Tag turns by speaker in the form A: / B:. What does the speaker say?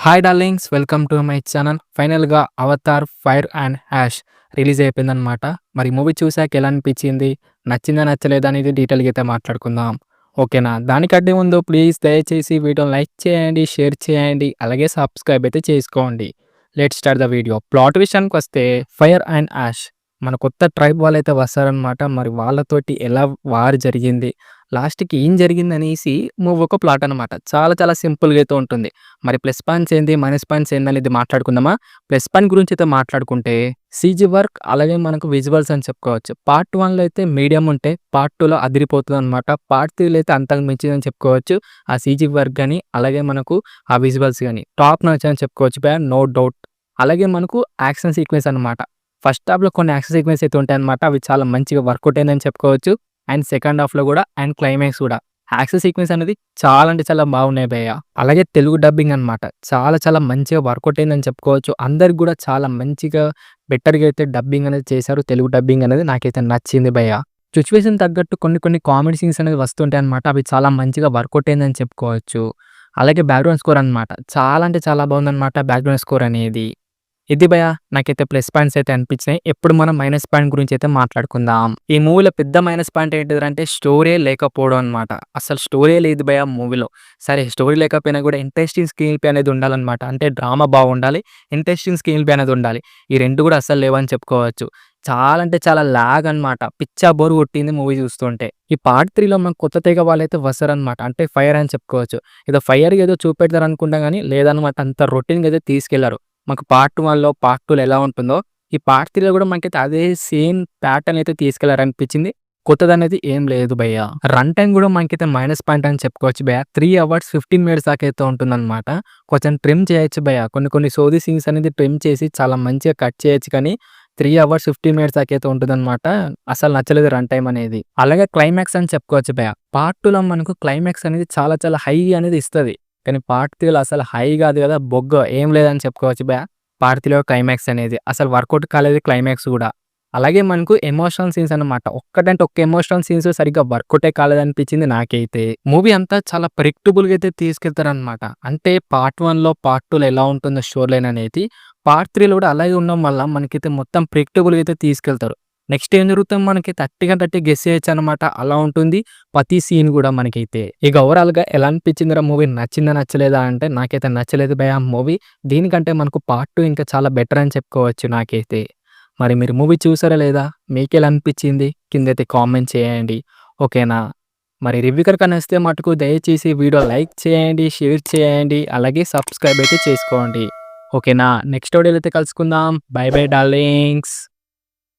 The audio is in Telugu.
A: Hi darlings, welcome to my channel. ఫైనల్‌గా 'Avatar fire and ash' release అయిపోయిందనమాట. మరి మూవీ చూసాక ఎలా అనిపించింది? నచ్చిందా? నచ్చలేదా? అనేది డీటెయిల్‌గా అయితే మాట్లాడుకుందాం. ఓకేనా? దానికంటే ముందు ప్లీజ్ దయచేసి వీడియోని లైక్ చేయండి, షేర్ చేయండి, అలాగే సబ్స్క్రైబ్ అయితే చేసుకోండి. Let's start the video. Plot విషయానికొస్తే ఫైర్ అండ్ యాష్ మన కొత్త ట్రైబ్ వాళ్ళైతే వస్తారనమాట. మరి వాళ్ళతోటి ఎలా వార్ జరిగింది? లాస్ట్‌కి ఏం జరిగిందనేసి మూవీ ఒక ప్లాట్ అనమాట. చాలా చాలా సింపుల్‌గా అయితే ఉంటుంది. మరి ప్లస్ పాయింట్స్ ఏంది? మైనస్ పాయింట్స్ ఏందనేది మాట్లాడుకుందామా? ప్లస్ పాయింట్ గురించి అయితే మాట్లాడుకుంటే సీజీ వర్క్ అలాగే మనకు విజువల్స్ అని చెప్పుకోవచ్చు. పార్ట్ 1లో అయితే మీడియం ఉంటే పార్ట్ 2లో అదిరిపోతుందనమాట. పార్ట్ 3లో అయితే అంతకు మించిందని చెప్పుకోవచ్చు. ఆ సీజీ వర్క్ గాని, అలాగే మనకు ఆ విజువల్స్ గాని టాప్ నాచ్ అని చెప్పుకోవచ్చు నో డౌట్. అలాగే మనకు యాక్షన్ సీక్వెన్స్ అనమాట. ఫస్ట్ హాఫ్‌లో కొన్ని యాక్షన్ సీక్వెన్స్ అయితే ఉంటాయన్నమాట. అవి చాలా మంచిగా వర్కౌట్ అయిందని చెప్పుకోవచ్చు. అండ్ సెకండ్ హాఫ్‌లో గూడా అండ్ క్లైమాక్స్ గూడా. యాక్షన్ సీక్వెన్స్ అనేది చాలా అంటే చాలా బాగున్నాయి భయ్య. అలాగే తెలుగు డబ్బింగ్ అనమాట. చాలా చాలా మంచిగా వర్కౌట్ అయిందని చెప్పుకోవచ్చు. అందరికి గూడా చాలా మంచిగా బెటర్‌గా అయితే డబ్బింగ్ అనేది చేశారు. తెలుగు డబ్బింగ్ అనేది నాకైతే నచ్చింది భయ్య. సిట్యుయేషన్ తగ్గట్టు కొన్ని కొన్ని కామెడీ సీన్స్ అనేవి వస్తుంటాయన్నమాట. అవి చాలా మంచిగా వర్కౌట్ అయిందని చెప్పుకోవచ్చు. అలాగే బ్యాక్‌గ్రౌండ్ స్కోర్ అనమాట. చాలా అంటే చాలా బాగుందన్నమాట బ్యాక్‌గ్రౌండ్ స్కోర్ అనేది. ఇది భయ్యా నాకైతే ప్లస్ పాయింట్స్ అయితే అనిపించినాయి. ఇప్పుడు మనం మైనస్ పాయింట్ గురించి అయితే మాట్లాడుకుందాం. ఈ మూవీలో పెద్ద మైనస్ పాయింట్ ఏంటిదంటే స్టోరీయే లేకపోవడం అనమాట. అసలు స్టోరీయే లేదు భయ్యా మూవీలో. సరే స్టోరీ లేకపోయినా కూడా ఇంట్రెస్టింగ్ స్క్రీన్ ప్లే అనేది ఉండాలనమాట. అంటే డ్రామా బాగుండాలి. ఇంట్రెస్టింగ్ స్క్రీన్ ప్లే అనేది ఉండాలి. ఈ 2 కూడా అస్సలు లేవని చెప్పుకోవచ్చు. చాలా అంటే చాలా లాగ్ అనమాట. పిచ్చా బోర్ కొట్టింది మూవీ చూస్తుంటే. ఈ పార్ట్ 3లో మన కొత్త తెగ వాళ్ళైతే వస్తారనమాట. అంటే ఫైర్ అని చెప్పుకోవచ్చు. ఏదో ఫైర్ ఏదో చూపెడతారనుకుంటాం గానీ లేదనమాట. అంత రొటీన్‌గా అయితే తీసుకెళ్లారు. మాకు పార్ట్ 1లో, పార్ట్ 2లో ఎలా ఉంటుందో, ఈ పార్ట్ 3లో కూడా మనకైతే అదే సేమ్ ప్యాటర్న్ అయితే తీసుకెళ్లారనిపించింది. కొత్తదనేది ఏం లేదు భయ్య. రన్ టైమ్ కూడా మనకైతే మైనస్ పాయింట్ అని చెప్పుకోవచ్చు భయ్య. 3 అవర్స్ 15 మినిట్స్ దాకా అయితే ఉంటుందన్నమాట. కొంచెం ట్రిమ్ చేయొచ్చు భయ్య. కొన్ని కొన్ని సోది సీన్స్ అనేది ట్రిమ్ చేసి చాలా మంచిగా కట్ చేయొచ్చు కానీ 3 అవర్స్ 15 మినిట్స్ దాకా అయితే ఉంటుందన్నమాట. అసలు నచ్చలేదు రన్ టైమ్ అనేది. అలాగే క్లైమాక్స్ అని చెప్పుకోవచ్చు భయ్య. పార్ట్ 2లో మనకు క్లైమాక్స్ అనేది చాలా చాలా హై అనేది ఇస్తది. కానీ పార్ట్ 3లో అసలు హై గాదు గదా! బొగ్గ ఏం లేదని చెప్పుకోవచ్చు పార్ట్ 3లో క్లైమాక్స్ అనేది. అసలు వర్కౌట్ కాలేదు క్లైమాక్స్ గూడా. అలాగే మనకు ఎమోషనల్ సీన్స్ అన్నమాట. ఒక్కటంటే ఒక్క ఎమోషనల్ సీన్స్ సరిగ్గా వర్కౌటే కాలేదనిపించింది నాకైతే. మూవీ అంతా చాలా ప్రెడిక్టబుల్‌గా అయితే తీసుకెళ్తారనమాట. అంటే పార్ట్ 1లో, పార్ట్ 2లో ఎలా ఉంటుందో స్టోరీ లైన్ అనేది పార్ట్ 3లో గూడా అలాగే ఉండడం వల్ల మనకైతే మొత్తం ప్రెడిక్టబుల్‌గా అయితే తీసుకెళ్తారు. నెక్స్ట్ ఏం జరుగుతుందో మనకి 30 గెస్ చేయొచ్చనమాట. అలా ఉంటుంది ప్రతి సీన్ గూడా మనకైతే. ఇక ఓవరాల్‌గా ఎలా అనిపించిందిరా మూవీ? నచ్చిందా? నచ్చలేదా? అంటే నాకైతే నచ్చలేదు భయ్యా మూవీ. దీనికంటే మనకు పార్ట్ 2 ఇంకా చాలా బెటర్ అని చెప్పుకోవచ్చు నాకైతే. మరి మీరు మూవీ చూసారా లేదా? మీకెలా అనిపించింది? కిందైతే కామెంట్ చేయండి. ఓకేనా? మరి రివ్యూ కనుక నచ్చితే మటుకు దయచేసి వీడియో లైక్ చేయండి, షేర్ చేయండి, అలాగే సబ్స్క్రైబ్ అయితే చేసుకోండి. ఓకేనా? నెక్స్ట్ వీడియోలో అయితే కలుసుకుందాం. By by darlings.